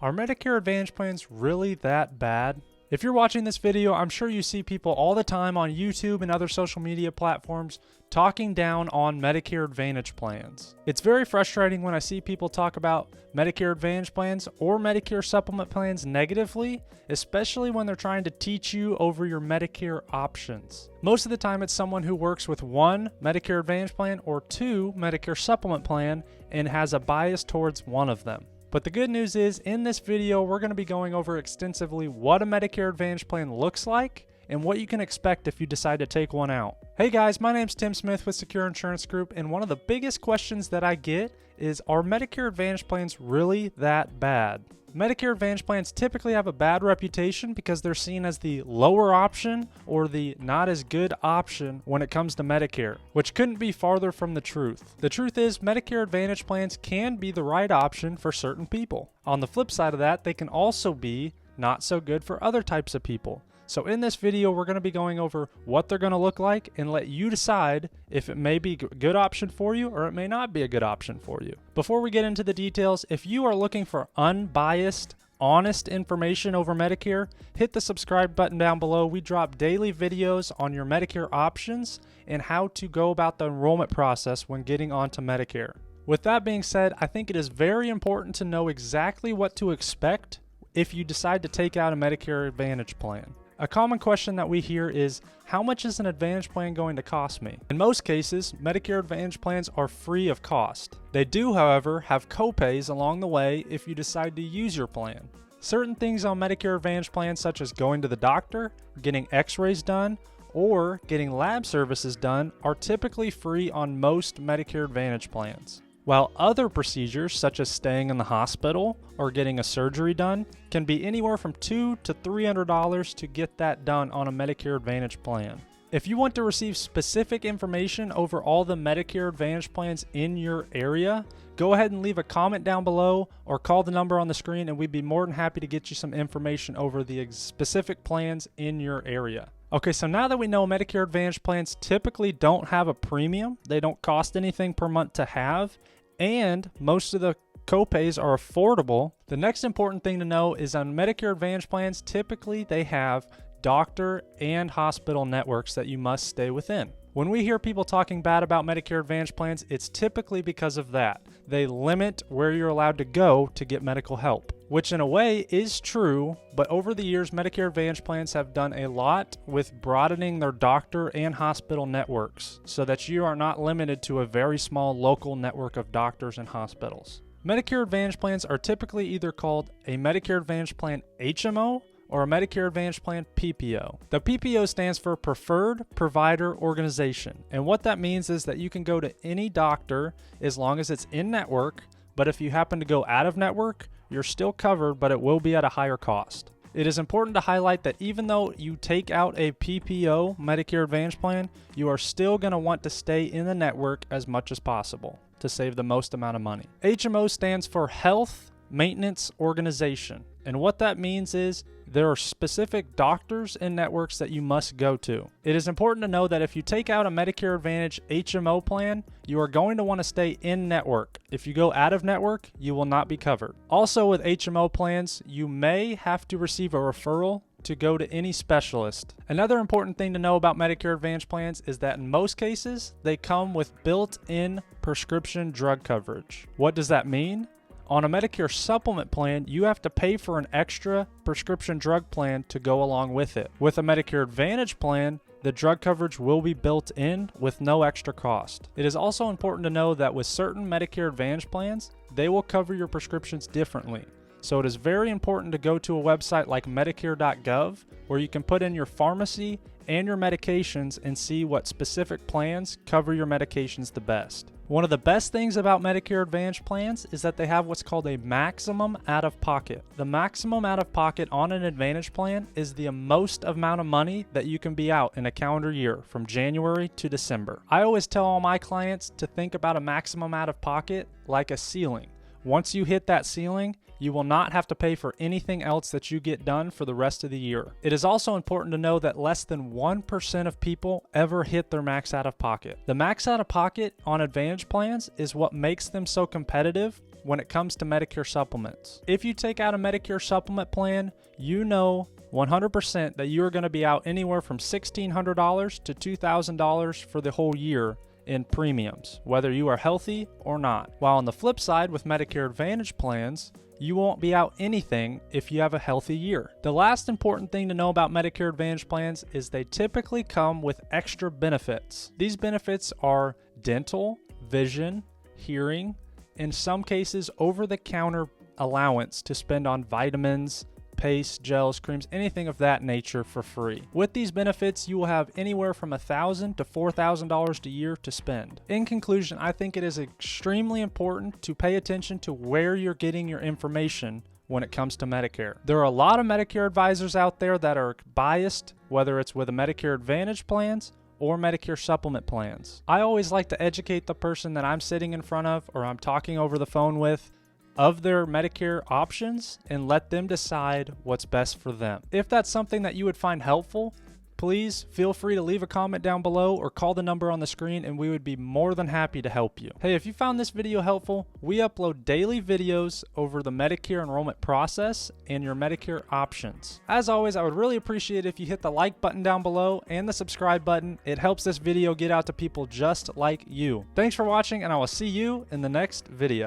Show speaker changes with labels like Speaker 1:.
Speaker 1: Are Medicare Advantage plans really that bad? If you're watching this video, I'm sure you see people all the time on YouTube and other social media platforms talking down on Medicare Advantage plans. It's very frustrating when I see people talk about Medicare Advantage plans or Medicare supplement plans negatively, especially when they're trying to teach you over your Medicare options. Most of the time it's someone who works with one Medicare Advantage plan or two Medicare supplement plan and has a bias towards one of them. But the good news is, in this video, we're going to be going over extensively what a Medicare Advantage plan looks like and what you can expect if you decide to take one out. Hey guys, my name's Tim Smith with Secure Insurance Group, and one of the biggest questions that I get is, are Medicare Advantage plans really that bad? Medicare Advantage plans typically have a bad reputation because they're seen as the lower option or the not as good option when it comes to Medicare, which couldn't be farther from the truth. The truth is, Medicare Advantage plans can be the right option for certain people. On the flip side of that, they can also be not so good for other types of people. So in this video, we're going to be going over what they're going to look like and let you decide if it may be a good option for you or it may not be a good option for you. Before we get into the details, if you are looking for unbiased, honest information over Medicare, hit the subscribe button down below. We drop daily videos on your Medicare options and how to go about the enrollment process when getting onto Medicare. With that being said, I think it is very important to know exactly what to expect if you decide to take out a Medicare Advantage plan. A common question that we hear is, how much is an Advantage plan going to cost me? In most cases, Medicare Advantage plans are free of cost. They do, however, have copays along the way if you decide to use your plan. Certain things on Medicare Advantage plans, such as going to the doctor, getting x-rays done, or getting lab services done, are typically free on most Medicare Advantage plans. While other procedures, such as staying in the hospital or getting a surgery done, can be anywhere from $200 to $300 to get that done on a Medicare Advantage plan. If you want to receive specific information over all the Medicare Advantage plans in your area, go ahead and leave a comment down below or call the number on the screen, and we'd be more than happy to get you some information over the specific plans in your area. Okay, so now that we know Medicare Advantage plans typically don't have a premium, they don't cost anything per month to have, and most of the copays are affordable, the next important thing to know is on Medicare Advantage plans, typically they have doctor and hospital networks that you must stay within. When we hear people talking bad about Medicare Advantage plans, it's typically because of that. They limit where you're allowed to go to get medical help, which in a way is true, but over the years, Medicare Advantage plans have done a lot with broadening their doctor and hospital networks so that you are not limited to a very small local network of doctors and hospitals. Medicare Advantage plans are typically either called a Medicare Advantage Plan HMO or a Medicare Advantage Plan PPO. The PPO stands for Preferred Provider Organization, and what that means is that you can go to any doctor as long as it's in network, but if you happen to go out of network, you're still covered, but it will be at a higher cost. It is important to highlight that even though you take out a PPO Medicare Advantage plan, you are still going to want to stay in the network as much as possible to save the most amount of money. HMO stands for Health Maintenance Organization, and what that means is there are specific doctors and networks that you must go to. It is important to know that if you take out a Medicare Advantage HMO plan, you are going to want to stay in network. If you go out of network, you will not be covered. Also with HMO plans, you may have to receive a referral to go to any specialist. Another important thing to know about Medicare Advantage plans is that in most cases, they come with built-in prescription drug coverage. What does that mean? On a Medicare supplement plan, you have to pay for an extra prescription drug plan to go along with it. With a Medicare Advantage plan, the drug coverage will be built in with no extra cost. It is also important to know that with certain Medicare Advantage plans, they will cover your prescriptions differently. So it is very important to go to a website like Medicare.gov where you can put in your pharmacy and your medications and see what specific plans cover your medications the best. One of the best things about Medicare Advantage plans is that they have what's called a maximum out-of-pocket. The maximum out-of-pocket on an Advantage plan is the most amount of money that you can be out in a calendar year from January to December. I always tell all my clients to think about a maximum out-of-pocket like a ceiling. Once you hit that ceiling, you will not have to pay for anything else that you get done for the rest of the year. It is also important to know that less than 1% of people ever hit their max out of pocket. The max out of pocket on Advantage plans is what makes them so competitive when it comes to Medicare supplements. If you take out a Medicare supplement plan, you know 100% that you are going to be out anywhere from $1,600 to $2,000 for the whole year in premiums, whether you are healthy or not. While on the flip side with Medicare Advantage plans, you won't be out anything if you have a healthy year. The last important thing to know about Medicare Advantage plans is they typically come with extra benefits. These benefits are dental, vision, hearing, in some cases over-the-counter allowance to spend on vitamins, paste, gels, creams, anything of that nature for free. With these benefits, you will have anywhere from $1,000 to $4,000 a year to spend. In conclusion, I think it is extremely important to pay attention to where you're getting your information when it comes to Medicare. There are a lot of Medicare advisors out there that are biased, whether it's with a Medicare Advantage plans or Medicare supplement plans. I always like to educate the person that I'm sitting in front of or I'm talking over the phone with of their Medicare options and let them decide what's best for them. If that's something that you would find helpful, please feel free to leave a comment down below or call the number on the screen and we would be more than happy to help you. Hey, if you found this video helpful, we upload daily videos over the Medicare enrollment process and your Medicare options. As always, I would really appreciate it if you hit the like button down below and the subscribe button. It helps this video get out to people just like you. Thanks for watching and I will see you in the next video.